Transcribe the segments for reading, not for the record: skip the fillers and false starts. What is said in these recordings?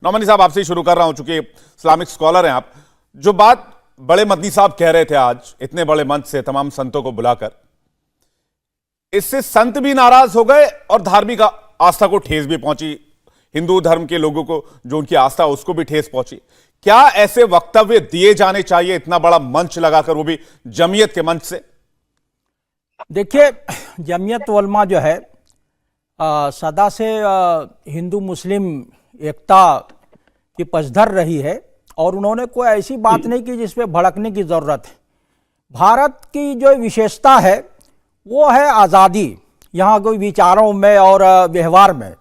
नौमानी साहब, आपसे ही शुरू कर रहा हूं, चूंकि इस्लामिक स्कॉलर हैं आप। जो बात बड़े मदनी साहब कह रहे थे आज इतने बड़े मंच से तमाम संतों को बुलाकर, इससे संत भी नाराज हो गए और धार्मिक आस्था को ठेस भी पहुंची। हिंदू धर्म के लोगों को जो उनकी आस्था उसको भी ठेस पहुंची। क्या ऐसे वक्तव्य दिए जाने चाहिए इतना बड़ा मंच लगाकर, वो भी जमीयत के मंच से? देखिए, जमीयत उलमा जो है सदा से हिंदू मुस्लिम एकता की पक्षधर रही है और उन्होंने कोई ऐसी बात नहीं की जिस पे भड़कने की ज़रूरत है। भारत की जो विशेषता है वो है आज़ादी। यहाँ कोई विचारों में और व्यवहार में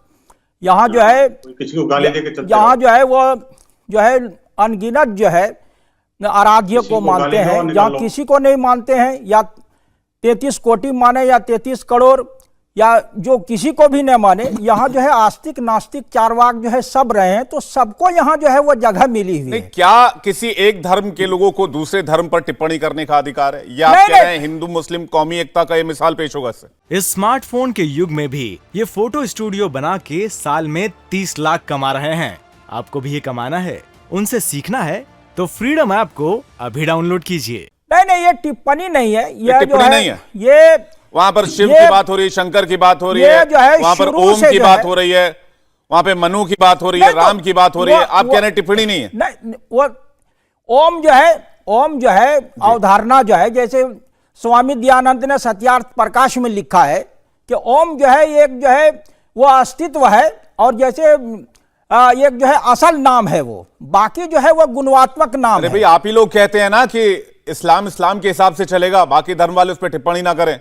यहाँ जो है किसी को गाली देके चलते यहाँ जो है वो जो है अनगिनत जो है आराध्य को मानते हैं, जहाँ किसी को नहीं मानते हैं, या 33 कोटि माने या 33 करोड़ या जो किसी को भी न माने, यहाँ जो है आस्तिक नास्तिक चारवाक जो है सब रहे हैं, तो सबको यहाँ जो है वो जगह मिली हुई है। क्या किसी एक धर्म के लोगों को दूसरे धर्म पर टिप्पणी करने का अधिकार है? या आप कह रहे हैं हिंदू मुस्लिम कौमी एकता का ये मिसाल पेश होगा इससे? इस स्मार्टफोन के युग में भी ये फोटो स्टूडियो बना के साल में 30 लाख कमा रहे हैं। आपको भी ये कमाना है, उनसे सीखना है, तो फ्रीडम ऐप को अभी डाउनलोड कीजिए। नहीं, ये टिप्पणी नहीं है, ये जो है, नहीं है। ये वहां पर शिव की बात हो रही है, शंकर की बात हो रही है, वहां पर ओम की बात हो रही है, वहां पे मनु की बात हो रही है, राम की बात हो रही है। आप कह रहे हैं टिप्पणी नहीं है? नहीं, वो ओम जो है अवधारणा जो है, जैसे स्वामी दयानंद ने सत्यार्थ प्रकाश में लिखा है कि ओम जो है एक जो है वो अस्तित्व है, और जैसे एक जो है असल नाम है, वो बाकी जो है वो गुणात्मक नाम है। भाई, आप ही लोग कहते हैं ना कि इस्लाम के हिसाब से चलेगा, बाकी धर्म वाले उस पर टिप्पणी ना करें,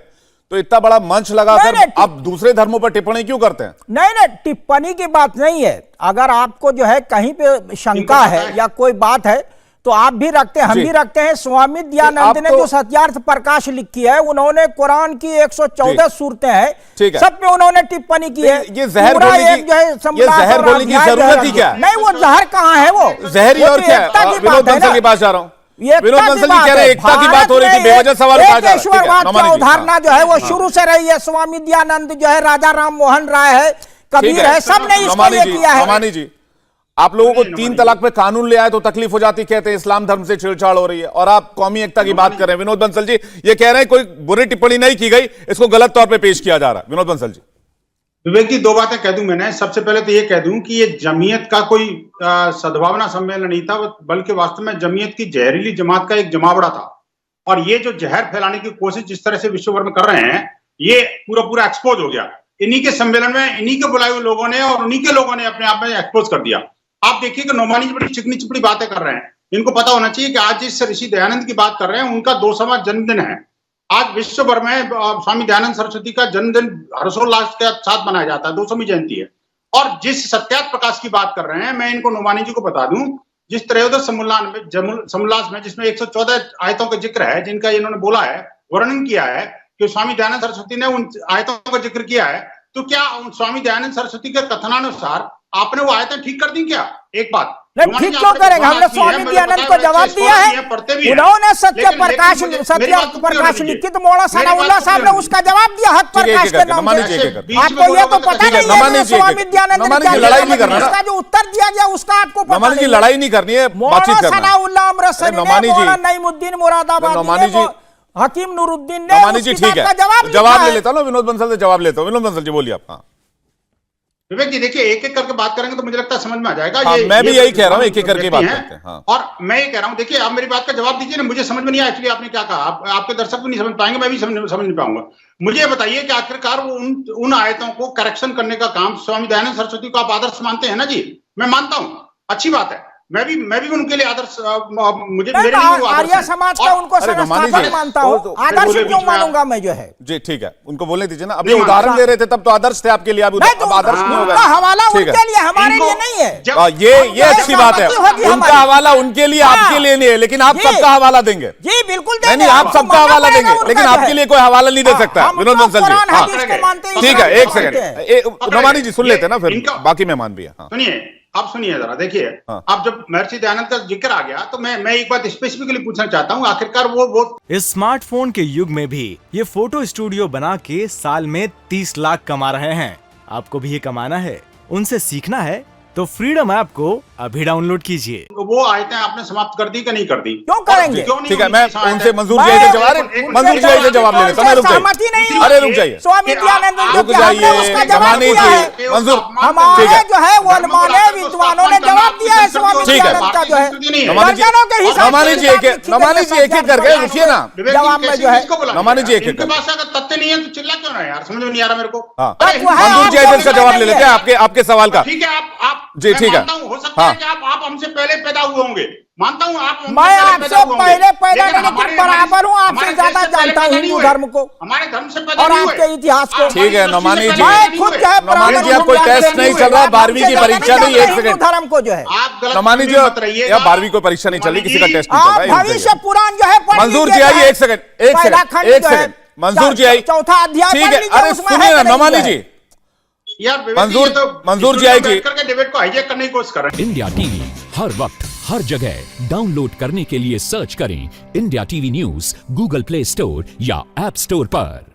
तो इतना बड़ा मंच लगाकर आप दूसरे धर्मों पर टिप्पणी क्यों करते हैं? नहीं, टिप्पणी की बात नहीं है। अगर आपको जो है कहीं पे शंका है या कोई बात है तो आप भी रखते हैं, हम भी रखते हैं। स्वामी दयानंद ने जो सत्यार्थ प्रकाश लिखी है, उन्होंने कुरान की 114 सूरतें हैं, सब पे उन्होंने टिप्पणी की है। ये जहर बोलने की जरूरत ही क्या है? नहीं, वो जहर कहाँ है? वो जहर ही और क्या है? विनोद बंसल के पास जा रहा हूँ। विनोद बंसल जी कह रहे हैं एकता की बात हो रही थी, बेवजह सवाल उठाया जा रहा है। ईश्वरवाद की अवधारणा जो है वो शुरू से रही है। स्वामी दयानंद जो है, राजा राम मोहन राय है, कबीर है, सबने इसको ये किया है। नौमानी जी, आप लोगों को 3 तलाक पे कानून ले आए तो तकलीफ हो जाती, कहते हैं इस्लाम धर्म से छेड़छाड़ हो रही है, और आप कौमी एकता की बात कर रहे हैं। विनोद बंसल जी ये कह रहे हैं कोई बुरी टिप्पणी नहीं की गई, इसको गलत तौर पे पेश किया जा रहा है। विनोद बंसल जी, विवेक जी, 2 बातें कह दूं मैंने। सबसे पहले तो ये कह दूं कि ये जमीयत का कोई सद्भावना सम्मेलन नहीं था, बल्कि वास्तव में जमीयत की जहरीली जमात का एक जमावड़ा था। और ये जो जहर फैलाने की कोशिश जिस तरह से विश्व भर में कर रहे हैं, ये पूरा एक्सपोज हो गया। इन्हीं के सम्मेलन में इन्हीं के बुलाए हुए लोगों ने और उन्हीं के लोगों ने अपने आप में एक्सपोज कर दिया। आप देखिए कि नौमानी जी बड़ी चिकनी चिपड़ी बातें कर रहे हैं। इनको पता होना चाहिए कि आज जिस ऋषि दयानंद की बात कर रहे हैं, उनका 200वां जन्मदिन है। आज विश्व भर में स्वामी दयानंद सरस्वती का जन्मदिन हर्षोल्लास के साथ मनाया जाता है, 200वीं जयंती है। और जिस सत्यार्थ प्रकाश की बात कर रहे हैं, मैं इनको नौमानी जी को बता दूं, जिस त्रयोदश समोल्लास में जिसमें 114 आयतों का जिक्र है, जिनका इन्होंने बोला है, वर्णन किया है कि स्वामी दयानंद सरस्वती ने उन आयतों का जिक्र किया है, तो क्या स्वामी दयानंद सरस्वती के कथनानुसार आपने वो आयतें ठीक कर दी क्या? एक बात ठीक क्यों करेंगे? हमने स्वामी दयानंद को जवाब दिया है। उन्होंने सत्य प्रकाश लिखित मोड़ा सनाउल्लाह साहब ने उसका जवाब दिया हक प्रकाश के नाम से। आपको ये तो पता नहीं है स्वामी दयानंद ने लड़ाई नहीं करना, उसका जो उत्तर दिया गया उसका आपको पता नहीं। लड़ाई नहीं करनी है, बातचीत करना है। सनाउल्लाह अमृतसरी ने, नईमुद्दीन मुरादाबादी ने, हकीम नूरुद्दीन ने, नौमानी जी ठीक है, जवाब ले लेता हूँ। विनोद बंसल से जवाब लेता हूँ। विनोद बंसल जी बोलिए आप। विवेक जी देखिए, एक एक करके बात करेंगे तो मुझे लगता है समझ में आ जाएगा। मैं भी यही कह रहा हूं, एक एक करके बात करते हैं। और मैं ये कह रहा हूं, देखिए आप मेरी बात का जवाब दीजिए ना। मुझे समझ में नहीं आया एक्चुअली आपने क्या कहा। आपके दर्शक भी नहीं समझ पाएंगे, मैं भी समझ नहीं पाऊंगा। मुझे ये बताइए कि आखिरकार वो उन आयतों को करेक्शन करने का काम स्वामी दयानंद सरस्वती को आप आदर्श मानते हैं ना? जी मैं मानता हूं, अच्छी बात है। मैं भी उनके लिए आदर्श, मुझे आर्य समाज का उनको संस्थापक मानता हूं, आदर्श क्यों मानूंगा मैं जो है? जी ठीक है, उनको बोलने दीजिए ना। अभी उदाहरण दे रहे थे तब तो आदर्श थे आपके लिए, अब आदर्श नहीं होगा। हवाला उनके लिए, हमारे लिए नहीं है। ये अच्छी बात है। उनका हवाला उनके लिए, आपके लिए नहीं है, लेकिन आप सबका हवाला देंगे। जी बिल्कुल, नहीं आप सबका हवाला देंगे, लेकिन आपके लिए कोई हवाला नहीं दे सकता। विनोद बंसल जी ठीक है, एक सेकंड नौमानी जी सुन लेते ना, फिर बाकी मेहमान भी है। सुनिए, आप सुनिए जरा, देखिए आप जब महर्षि दयानंद का जिक्र आ गया तो मैं एक बात स्पेसिफिकली पूछना चाहता हूं। आखिरकार वो इस स्मार्टफोन के युग में भी ये फोटो स्टूडियो बना के साल में 30 लाख कमा रहे हैं। आपको भी ये कमाना है, उनसे सीखना है, तो फ्रीडम ऐप को अभी डाउनलोड कीजिए। वो आयतें आपने समाप्त कर दी कि नहीं कर दी? क्यों करेंगे? क्यों नहीं ठीक है, हुई मैं इस आयतें? उनसे मंजूर जी मैं- से जवाब मंजूर जी से जवाब ले लेता हूं। मैं रुक सहमति नहीं जाइए, हूं। अरे रुक जाइए, स्वामी दयानंद रुक जी हमने जाइए, उसका जवाब नमानी दिया जी, है। मंजूर, हमारे ठीक है, जो है वो अनमाने विद्वानों ने जवाब दिया है स्वामी ठीक है। दयानंद का जो है नमानी जी, दर्जनों के हिसाब नमानी से जी एक एक करके रुकिए ना। जवाब में जो है नमानी जी एक इनके पास अगर तथ्य नहीं है तो चिल्ला क्यों रहा है यार? समझ में नहीं आ रहा मेरे को। हाँ, अरे, वो है, मंजूर जी आपको इसका जवाब ले लेते हैं आपके सवाल का। ठीक है, आप जी, मैं ठीक है। मानता हूं, हो सकता हाँ। है कि आप हमसे पहले पैदा हुए होंगे, मानता हूं आप हमसे मैं पहले आपसे पैदा हुए होंगे। पहले पैदा लेकिन नहीं, हमारे- लेकिन बराबर हूं, आपसे हमारे ज्यादा देश से पहले जानता हूं पैदा नहीं हिंदू हुए। धर्म को हमारे धर्म से पैदा और नहीं हुए। आपके इतिहास को। ठीक है, नमानी जी, मैं खुद जो है नमानी जी, कोई टेस्ट नहीं चल रहा, 12वीं की परीक्षा नहीं, एक हिंदू सेकंड। धर्म को जो है आप गलत नमानी जी, मत रहिएगा। या 12वीं को परीक्षा नहीं चल रही, किसी का टेस्ट नहीं चल आप रहा है, एक भविष्य सेकंड। पुराण जो है पढ़ मंजूर जी लीजिए, आइए, एक सेकंड, पहला खंड जो है, मंजूर जी आइए, चौथा अध्याय ठीक पढ़ है। लीजिए, अरे उसमें सुनिए है ना कि नहीं नमानी है? जी, यार विवेक जी, मंजूर- ये तो मंजूर जी स्टूडियो में आइए। बैठ करके डिबेट को हाईजैक करने की कोशिश कर रहे हैं। इंडिया टीवी हर वक्त हर जगह डाउनलोड करने के लिए सर्च करें India TV news Google play store या ऐप स्टोर पर।